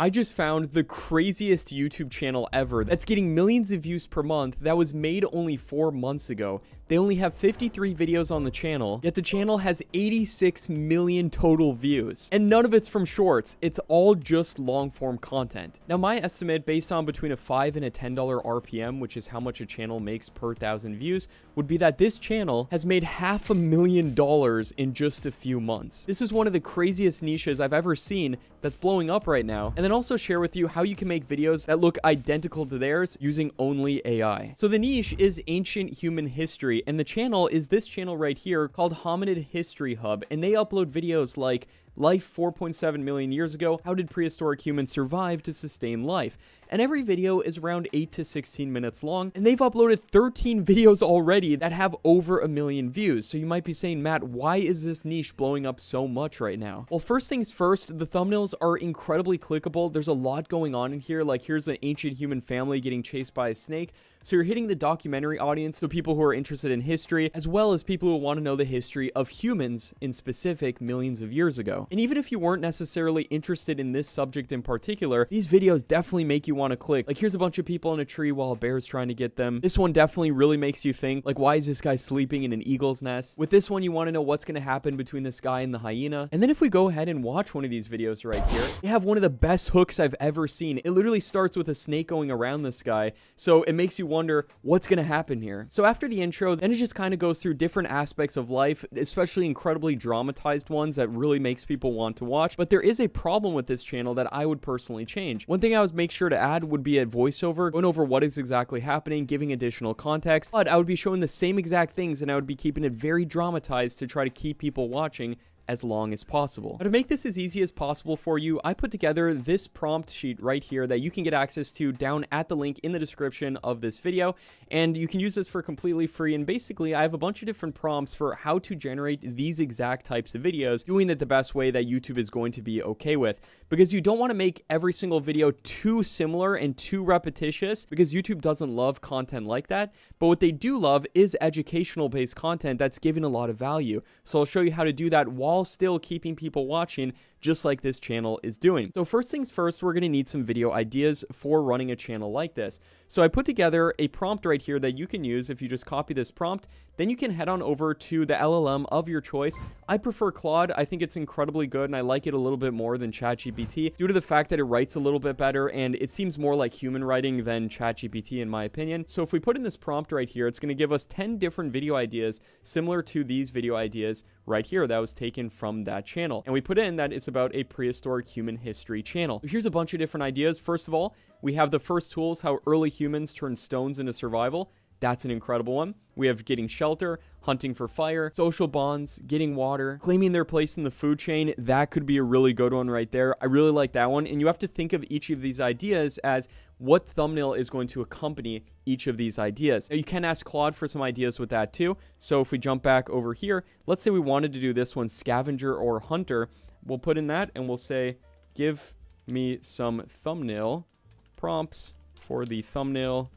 I just found the craziest YouTube channel ever that's getting millions of views per month that was made only 4 months ago. They only have 53 videos on the channel, yet the channel has 86 million total views. And none of it's from shorts, it's all just long form content. Now my estimate, based on between a $5 and a $10 RPM, which is how much a channel makes per 1,000 views, would be that this channel has made $500,000 in just a few months. This is one of the craziest niches I've ever seen that's blowing up right now. And then also share with you how you can make videos that look identical to theirs using only AI. So the niche is ancient human history, and the channel is this channel right here called Hominid History Hub, and they upload videos like life 4.7 million years ago, how did prehistoric humans survive to sustain life? And every video is around 8 to 16 minutes long, and they've uploaded 13 videos already that have over 1 million views. So you might be saying, Matt, why is this niche blowing up so much right now? Well, first things first, the thumbnails are incredibly clickable. There's a lot going on in here. Like, here's an ancient human family getting chased by a snake. So you're hitting the documentary audience, so people who are interested in history, as well as people who want to know the history of humans in specific millions of years ago. And even if you weren't necessarily interested in this subject in particular, these videos definitely make you want to click. Like, here's a bunch of people in a tree while a bear's trying to get them. This one definitely really makes you think, like, why is this guy sleeping in an eagle's nest? With this one, you want to know what's going to happen between this guy and the hyena. And then if we go ahead and watch one of these videos right here, they have one of the best hooks I've ever seen. It literally starts with a snake going around this guy, so it makes you wonder what's going to happen here. So after the intro, then it just kind of goes through different aspects of life, especially incredibly dramatized ones that really makes people want to watch. But there is a problem with this channel that I would personally change. One thing I would make sure to add would be a voiceover, going over what is exactly happening, giving additional context, but I would be showing the same exact things, and I would be keeping it very dramatized to try to keep people watching as long as possible. Now, to make this as easy as possible for you, I put together this prompt sheet right here that you can get access to down at the link in the description of this video, and you can use this for completely free. And basically, I have a bunch of different prompts for how to generate these exact types of videos, doing it the best way that YouTube is going to be okay with, because you don't want to make every single video too similar and too repetitious, because YouTube doesn't love content like that. But what they do love is educational based content that's giving a lot of value. So I'll show you how to do that while still keeping people watching, just like this channel is doing. So first things first, we're going to need some video ideas for running a channel like this. So I put together a prompt right here that you can use. If you just copy this prompt, then you can head on over to the LLM of your choice. I prefer Claude. I think it's incredibly good, and I like it a little bit more than ChatGPT due to the fact that it writes a little bit better, and it seems more like human writing than ChatGPT in my opinion. So if we put in this prompt right here, it's going to give us 10 different video ideas similar to these video ideas right here that was taken from that channel. And we put in that it's about a prehistoric human history channel. Here's a bunch of different ideas. First of all, we have the first tools, how early humans turned stones into survival. That's an incredible one. We have getting shelter, hunting for fire, social bonds, getting water, claiming their place in the food chain. That could be a really good one right there. I really like that one. And you have to think of each of these ideas as what thumbnail is going to accompany each of these ideas. Now, you can ask Claude for some ideas with that too. So if we jump back over here, let's say we wanted to do this one, scavenger or hunter. We'll put in that and we'll say, give me some thumbnail prompts for the thumbnail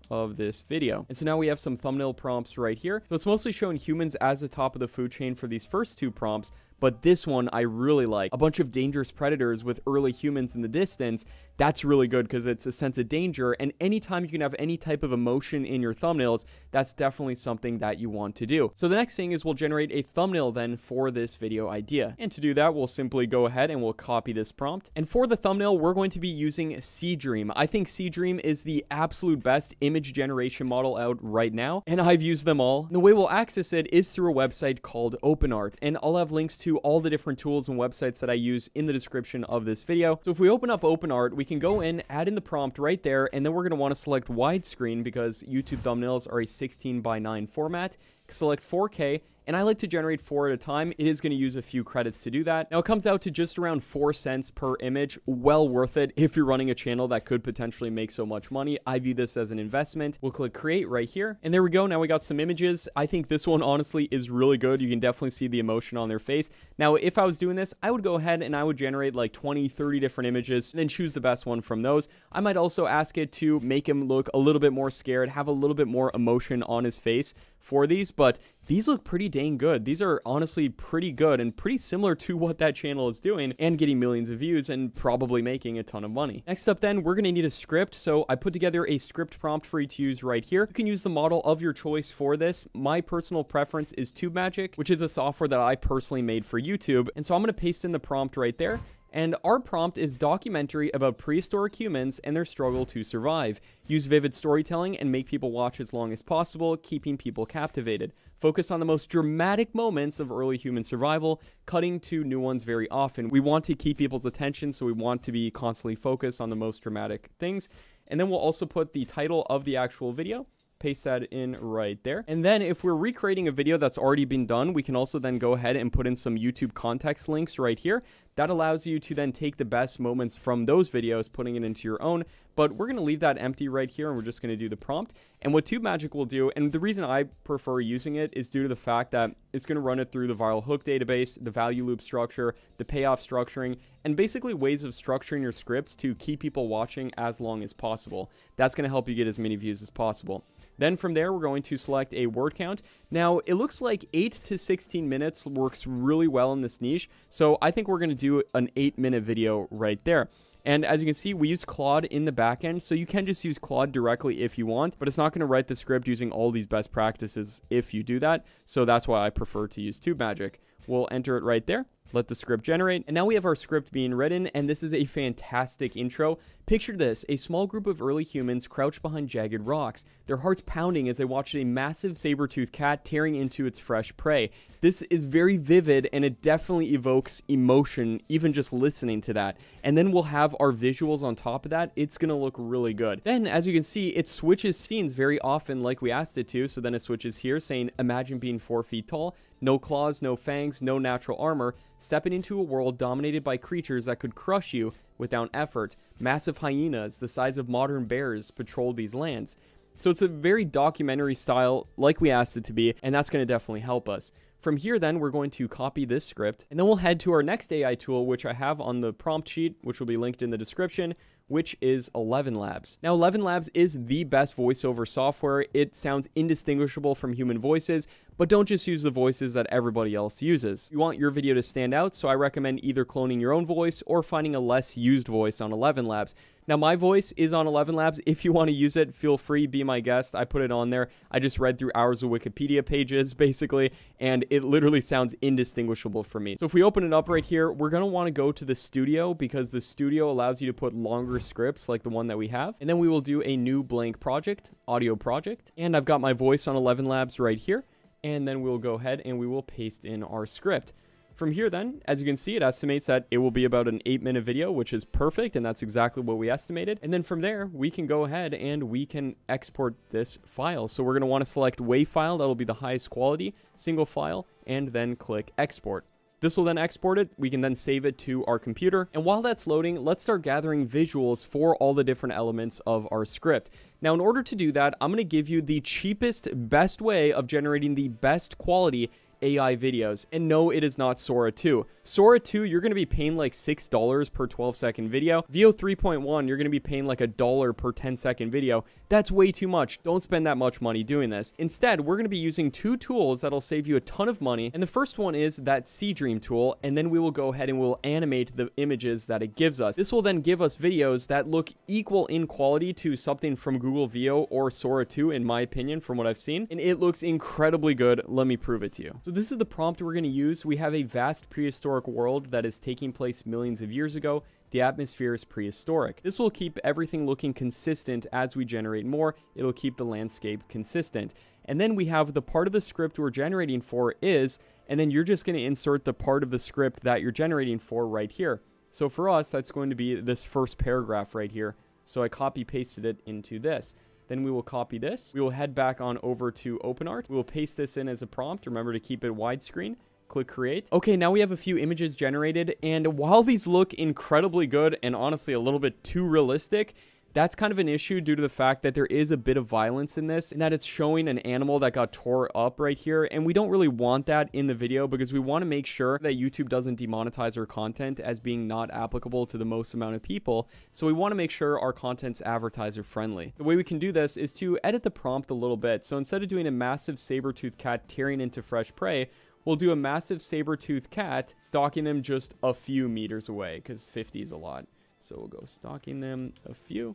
of this video. And so now we have some thumbnail prompts right here. So it's mostly showing humans as the top of the food chain for these first two prompts, but this one I really like. A bunch of dangerous predators with early humans in the distance. That's really good because it's a sense of danger, and anytime you can have any type of emotion in your thumbnails, that's definitely something that you want to do. So the next thing is we'll generate a thumbnail then for this video idea. And to do that, we'll simply go ahead and we'll copy this prompt. And for the thumbnail, we're going to be using Seedream. I think Seedream is the absolute best image generation model out right now, and I've used them all. And the way we'll access it is through a website called OpenArt, and I'll have links to all the different tools and websites that I use in the description of this video. So if we open up OpenArt, we can go in, add in the prompt right there, and then we're going to want to select widescreen because YouTube thumbnails are a 16:9 format. Select 4K, and I like to generate 4 at a time. It is going to use a few credits to do that. Now it comes out to just around 4 cents per image. Well worth it if you're running a channel that could potentially make so much money. I view this as an investment. We'll click create right here, and there we go. Now we got some images. I think this one honestly is really good. You can definitely see the emotion on their face. Now if I was doing this, I would go ahead and I would generate like 20-30 different images and then choose the best one from those. I might also ask it to make him look a little bit more scared, have a little bit more emotion on his face for these, but these look pretty dang good. These are honestly pretty good and pretty similar to what that channel is doing and getting millions of views and probably making a ton of money. Next up then, we're going to need a script. So I put together a script prompt for you to use right here. You can use the model of your choice for this. My personal preference is TubeMagic, which is a software that I personally made for YouTube. And so I'm going to paste in the prompt right there. And our prompt is documentary about prehistoric humans and their struggle to survive. Use vivid storytelling and make people watch as long as possible, keeping people captivated. Focus on the most dramatic moments of early human survival, cutting to new ones very often. We want to keep people's attention, so we want to be constantly focused on the most dramatic things. And then we'll also put the title of the actual video. Paste that in right there. And then if we're recreating a video that's already been done, we can also then go ahead and put in some YouTube context links right here. That allows you to then take the best moments from those videos, putting it into your own. But we're going to leave that empty right here, and we're just going to do the prompt. And what TubeMagic will do, and the reason I prefer using it is due to the fact that it's going to run it through the viral hook database, the value loop structure, the payoff structuring, and basically ways of structuring your scripts to keep people watching as long as possible. That's going to help you get as many views as possible. Then from there, we're going to select a word count. Now, it looks like 8 to 16 minutes works really well in this niche, so I think we're going to do an 8-minute video right there. And as you can see, we use Claude in the backend, so you can just use Claude directly if you want, but it's not going to write the script using all these best practices if you do that, so that's why I prefer to use TubeMagic. We'll enter it right there. Let the script generate. And now we have our script being written, and this is a fantastic intro. Picture this, a small group of early humans crouched behind jagged rocks, their hearts pounding as they watched a massive saber-toothed cat tearing into its fresh prey. This is very vivid, and it definitely evokes emotion, even just listening to that. And then we'll have our visuals on top of that. It's going to look really good. Then, as you can see, it switches scenes very often like we asked it to. So then it switches here saying, imagine being 4 feet tall, no claws, no fangs, no natural armor, stepping into a world dominated by creatures that could crush you without effort. Massive hyenas, the size of modern bears, patrol these lands. So it's a very documentary style, like we asked it to be, and that's going to definitely help us. From here, then, we're going to copy this script, and then we'll head to our next AI tool, which I have on the prompt sheet, which will be linked in the description, which is 11 Labs. Now, 11 Labs is the best voiceover software. It sounds indistinguishable from human voices, but don't just use the voices that everybody else uses. You want your video to stand out, so I recommend either cloning your own voice or finding a less used voice on 11 Labs. Now, my voice is on 11 Labs. If you want to use it, feel free, be my guest. I put it on there. I just read through hours of Wikipedia pages, basically, and it literally sounds indistinguishable for me. So if we open it up right here, we're going to want to go to the studio because the studio allows you to put longer scripts like the one that we have. And then we will do a new blank project, audio project. And I've got my voice on 11 Labs right here. And then we'll go ahead and we will paste in our script. From here then, as you can see, it estimates that it will be about an 8-minute video, which is perfect, and that's exactly what we estimated. And then from there, we can go ahead and we can export this file. So we're going to want to select WAV file, that'll be the highest quality, single file, and then click export. This will then export it. We can then save it to our computer. And while that's loading, let's start gathering visuals for all the different elements of our script. Now, in order to do that, I'm going to give you the cheapest, best way of generating the best quality AI videos. And no, it is not Sora 2. Sora 2, you're going to be paying like $6 per 12-second video. VO 3.1, you're going to be paying like $1 per 10-second video. That's way too much. Don't spend that much money doing this. Instead, we're going to be using 2 tools that'll save you a ton of money. And the first one is that Seedream tool. And then we will go ahead and we'll animate the images that it gives us. This will then give us videos that look equal in quality to something from Google VO or Sora 2, in my opinion, from what I've seen. And it looks incredibly good. Let me prove it to you. So this is the prompt we're going to use. We have a vast prehistoric world that is taking place millions of years ago. The atmosphere is prehistoric. This will keep everything looking consistent as we generate more. It'll keep the landscape consistent. And then we have the part of the script we're generating for is, and then you're just going to insert the part of the script that you're generating for right here. So for us, that's going to be this first paragraph right here. So I copy pasted it into this. Then we will copy this. We will head back on over to OpenArt. We will paste this in as a prompt. Remember to keep it widescreen. Click create. Okay, now we have a few images generated. And while these look incredibly good and honestly a little bit too realistic, That's kind of an issue due to the fact that there is a bit of violence in this, and that it's showing an animal that got tore up right here, and we don't really want that in the video because we want to make sure that YouTube doesn't demonetize our content as being not applicable to the most amount of people. So we want to make sure our content's advertiser friendly. The way we can do this is to edit the prompt a little bit. So instead of doing a massive saber-toothed cat tearing into fresh prey, we'll do a massive saber-toothed cat stalking them just a few meters away, because 50 is a lot. So we'll go stalking them a few.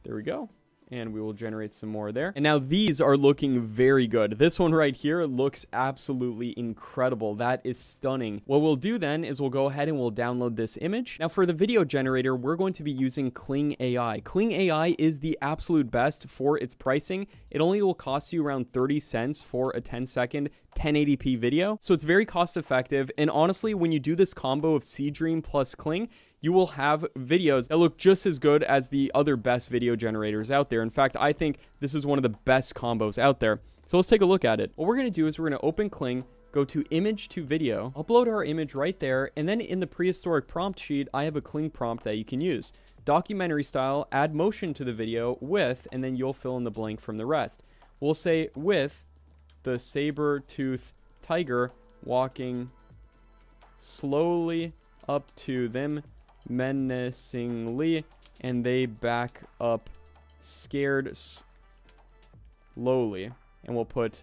There we go. And we will generate some more there. And now these are looking very good. This one right here looks absolutely incredible. That is stunning. What we'll do then is we'll go ahead and we'll download this image. Now for the video generator, we're going to be using Kling AI. Kling AI is the absolute best for its pricing. It only will cost you around 30 cents for a 10-second 1080p video. So it's very cost effective. And honestly, when you do this combo of Seedream plus Kling, you will have videos that look just as good as the other best video generators out there. In fact, I think this is one of the best combos out there. So let's take a look at it. What we're going to do is we're going to open Kling, go to image to video, upload our image right there, and then in the prehistoric prompt sheet, I have a Kling prompt that you can use. Documentary style, add motion to the video with, and then you'll fill in the blank from the rest. We'll say with the saber-toothed tiger walking slowly up to them menacingly, and they back up scared slowly, and we'll put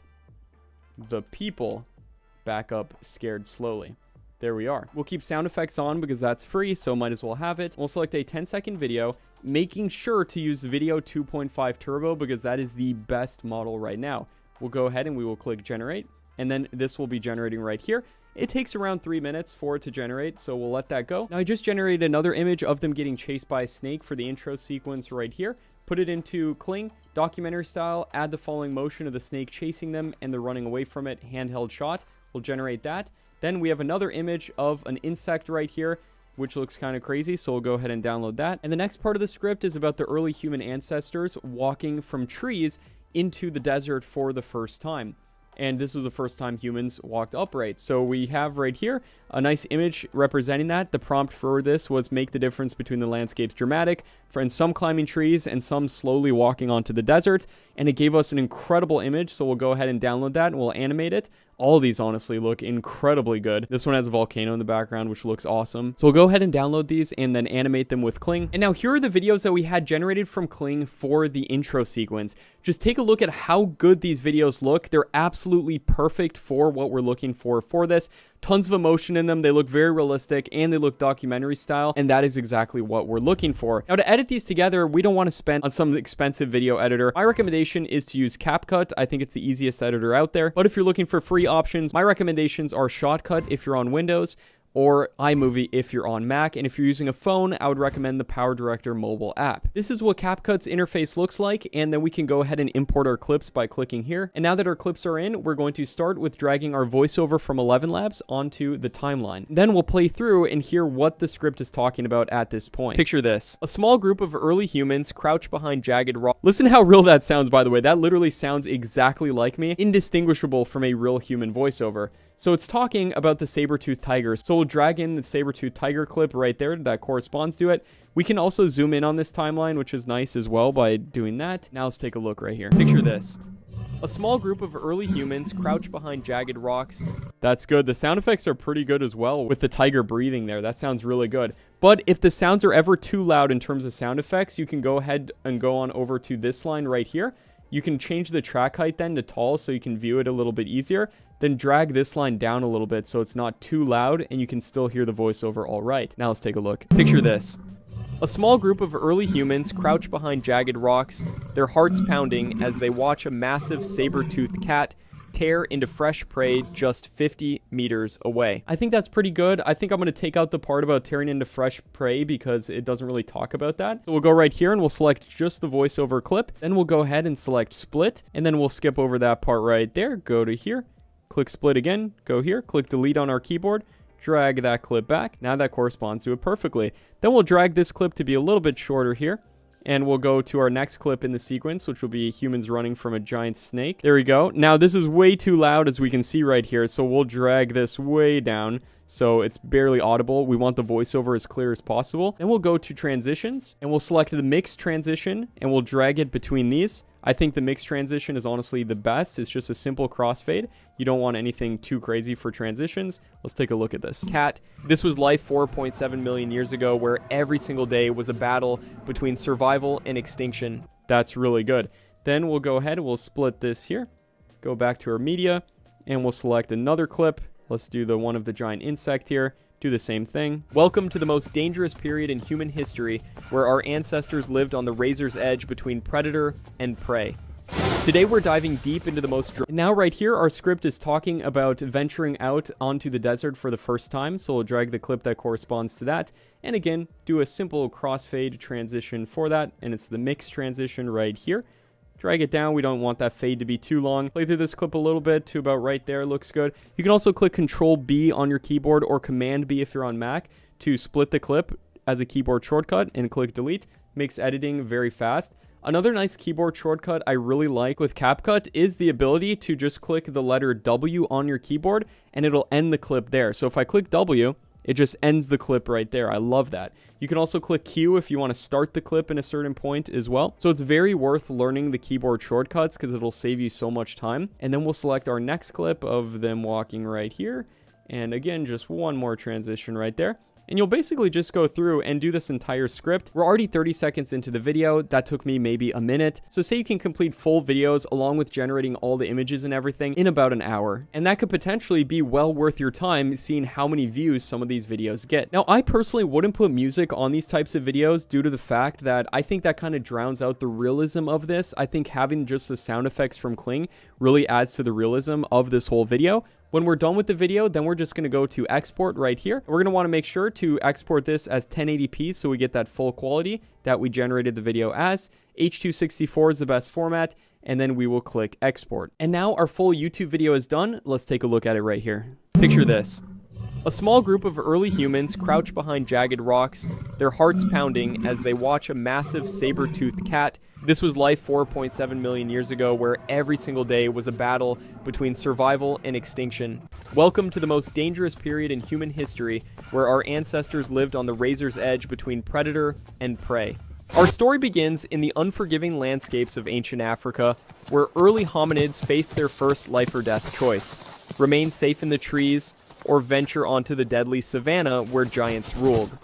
the people back up scared slowly. There we are. We'll keep sound effects on because that's free, so might as well have it. We'll select a 10-second video, making sure to use video 2.5 turbo because that is the best model right now. We'll go ahead and we will click generate, and then this will be generating right here. It takes around 3 minutes for it to generate, so we'll let that go. Now I just generated another image of them getting chased by a snake for the intro sequence right here. Put it into Kling, documentary style, add the following motion of the snake chasing them and they're running away from it, handheld shot. We'll generate that. Then we have another image of an insect right here, which looks kind of crazy, so we'll go ahead and download that. And the next part of the script is about the early human ancestors walking from trees into the desert for the first time. And this was the first time humans walked upright. So we have right here a nice image representing that. The prompt for this was make the difference between the landscapes dramatic, for some climbing trees and some slowly walking onto the desert. And it gave us an incredible image. So we'll go ahead and download that and we'll animate it. All of these honestly look incredibly good. This one has a volcano in the background, which looks awesome. So we'll go ahead and download these and then animate them with Kling. And now here are the videos that we had generated from Kling for the intro sequence. Just take a look at how good these videos look. They're absolutely perfect for what we're looking for this. Tons of emotion in them. They look very realistic and they look documentary style. And that is exactly what we're looking for. Now to edit these together, we don't want to spend on some expensive video editor. My recommendation is to use CapCut. I think it's the easiest editor out there. But if you're looking for free options, my recommendations are Shotcut if you're on Windows, or iMovie if you're on Mac. And if you're using a phone, I would recommend the Power Director mobile app. This is what CapCut's interface looks like, and then we can go ahead and import our clips by clicking here. And now that our clips are in, we're going to start with dragging our voiceover from 11 Labs onto the timeline. Then we'll play through and hear what the script is talking about at this point. Picture this. A small group of early humans crouch behind jagged rock. Listen how real that sounds, by the way. That literally sounds exactly like me, indistinguishable from a real human voiceover. So it's talking about the saber-toothed tigers. So we'll drag in the saber-toothed tiger clip right there that corresponds to it. We can also zoom in on this timeline, which is nice as well by doing that. Now let's take a look right here. Picture this. A small group of early humans crouch behind jagged rocks. That's good. The sound effects are pretty good as well with the tiger breathing there. That sounds really good. But if the sounds are ever too loud in terms of sound effects, you can go ahead and go on over to this line right here. You can change the track height then to tall so you can view it a little bit easier. Then drag this line down a little bit so it's not too loud and you can still hear the voiceover all right. Now let's take a look. Picture this. A small group of early humans crouch behind jagged rocks, their hearts pounding as they watch a massive saber-toothed cat tear into fresh prey just 50 meters away. I think that's pretty good. I think I'm going to take out the part about tearing into fresh prey because it doesn't really talk about that. So we'll go right here and we'll select just the voiceover clip. Then we'll go ahead and select split, and then we'll skip over that part right there. Go to here, click split again, go here, click delete on our keyboard, drag that clip back. Now that corresponds to it perfectly. Then we'll drag this clip to be a little bit shorter here. And we'll go to our next clip in the sequence, which will be humans running from a giant snake. There we go. Now, this is way too loud, as we can see right here, so we'll drag this way down so it's barely audible. We want the voiceover as clear as possible. Then we'll go to transitions, and we'll select the mixed transition, and we'll drag it between these. I think the mixed transition is honestly the best. It's just a simple crossfade. You don't want anything too crazy for transitions. Let's take a look at this. Cat. This was life 4.7 million years ago, where every single day was a battle between survival and extinction. That's really good. Then we'll go ahead and we'll split this here. Go back to our media, and we'll select another clip. Let's do the one of the giant insect here. Do the same thing. Welcome to the most dangerous period in human history, where our ancestors lived on the razor's edge between predator and prey. Today we're diving deep into the most... Now right here, our script is talking about venturing out onto the desert for the first time, so we'll drag the clip that corresponds to that, and again, do a simple crossfade transition for that, and it's the mixed transition right here. Drag it down. We don't want that fade to be too long. Play through this clip a little bit to about right there. Looks good. You can also click Control B on your keyboard or Command B if you're on Mac to split the clip as a keyboard shortcut and click delete. Makes editing very fast. Another nice keyboard shortcut I really like with CapCut is the ability to just click the letter W on your keyboard and it'll end the clip there. So if I click W, it just ends the clip right there. I love that. You can also click Q if you want to start the clip in a certain point as well. So it's very worth learning the keyboard shortcuts because it'll save you so much time. And then we'll select our next clip of them walking right here. And again, just one more transition right there. And you'll basically just go through and do this entire script. We're already 30 seconds into the video. That took me maybe a minute. So say you can complete full videos along with generating all the images and everything in about an hour. And that could potentially be well worth your time seeing how many views some of these videos get. Now, I personally wouldn't put music on these types of videos due to the fact that I think that kind of drowns out the realism of this. I think having just the sound effects from Kling really adds to the realism of this whole video. When we're done with the video, then we're just going to go to export right here. We're going to want to make sure to export this as 1080p so we get that full quality that we generated the video as. H.264 is the best format, and then we will click export. And now our full YouTube video is done. Let's take a look at it right here. Picture this. A small group of early humans crouch behind jagged rocks, their hearts pounding as they watch a massive saber-toothed cat. This was life 4.7 million years ago, where every single day was a battle between survival and extinction. Welcome to the most dangerous period in human history, where our ancestors lived on the razor's edge between predator and prey. Our story begins in the unforgiving landscapes of ancient Africa, where early hominids faced their first life or death choice: remain safe in the trees, or venture onto the deadly savanna where giants ruled.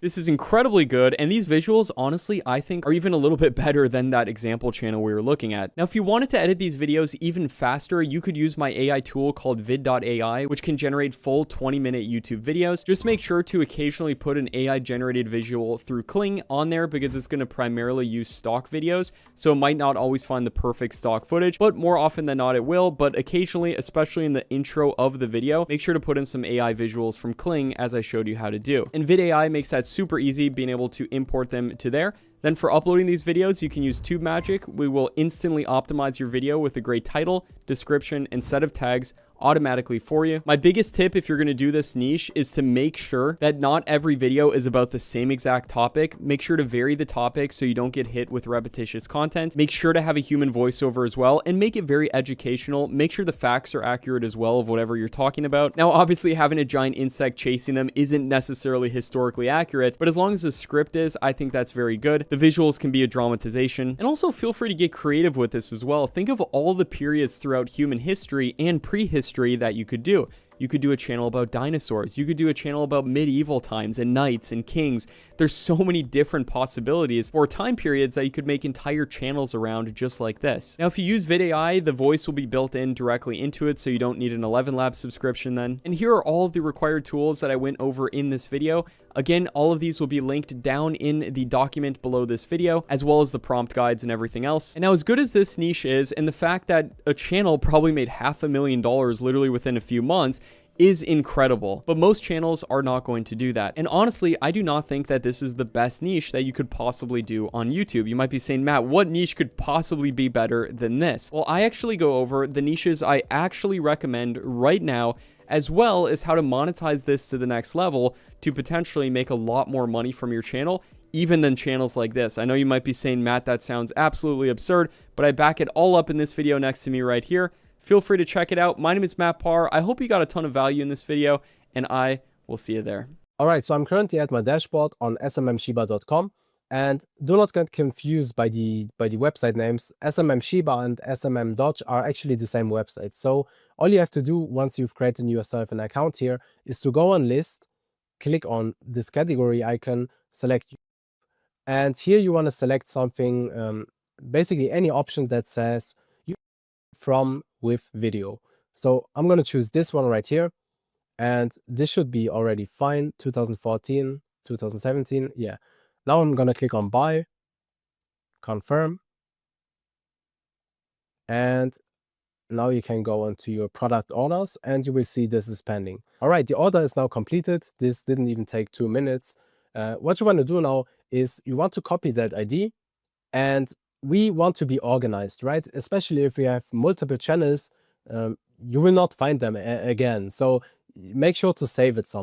This is incredibly good, and these visuals, honestly, I think are even a little bit better than that example channel we were looking at. Now, if you wanted to edit these videos even faster, you could use my AI tool called vid.ai, which can generate full 20-minute YouTube videos. Just make sure to occasionally put an AI-generated visual through Kling on there because it's going to primarily use stock videos, so it might not always find the perfect stock footage, but more often than not it will. But occasionally, especially in the intro of the video, make sure to put in some AI visuals from Kling as I showed you how to do. And vid.ai makes that super easy, being able to import them to there. Then for uploading these videos, you can use Tube Magic. We will instantly optimize your video with a great title, description, and set of tags automatically for you. My biggest tip if you're going to do this niche is to make sure that not every video is about the same exact topic. Make sure to vary the topic so you don't get hit with repetitious content. Make sure to have a human voiceover as well, and make it very educational. Make sure the facts are accurate as well of whatever you're talking about. Now, obviously, having a giant insect chasing them isn't necessarily historically accurate, but as long as the script is, I think that's very good. The visuals can be a dramatization, and also feel free to get creative with this as well. Think of all the periods throughout human history and prehistory that you could do. You could do a channel about dinosaurs. You could do a channel about medieval times and knights and kings. There's so many different possibilities for time periods that you could make entire channels around just like this. Now, if you use vid.ai, the voice will be built in directly into it, so you don't need an 11 Labs subscription then. And here are all of the required tools that I went over in this video. Again, all of these will be linked down in the document below this video, as well as the prompt guides and everything else. And now, as good as this niche is, and the fact that a channel probably made $500,000 literally within a few months, is incredible, but most channels are not going to do that. And honestly, I do not think that this is the best niche that you could possibly do on YouTube. You might be saying, Matt, what niche could possibly be better than this? Well, I actually go over the niches I actually recommend right now, as well as how to monetize this to the next level to potentially make a lot more money from your channel, even than channels like this. I know you might be saying, Matt, that sounds absolutely absurd, but I back it all up in this video next to me right here. Feel free to check it out. My name is Matt Parr. I hope you got a ton of value in this video, and I will see you there. All right, so I'm currently at my dashboard on smmshiba.com, and do not get confused by the website names. SMM and SMM Dodge are actually the same website. So all you have to do once you've created yourself an account here is to go on list, click on this category icon, select, and here you want to select something, basically any option that says from with video. So I'm going to choose this one right here, and this should be already fine. 2014, 2017, yeah. Now I'm going to click on buy, confirm, and now you can go into your product orders and you will see this is pending. All right, the order is now completed. This didn't even take 2 minutes. What you want to do now is you want to copy that ID, and we want to be organized, right? Especially if we have multiple channels, you will not find them again. So make sure to save it somewhere.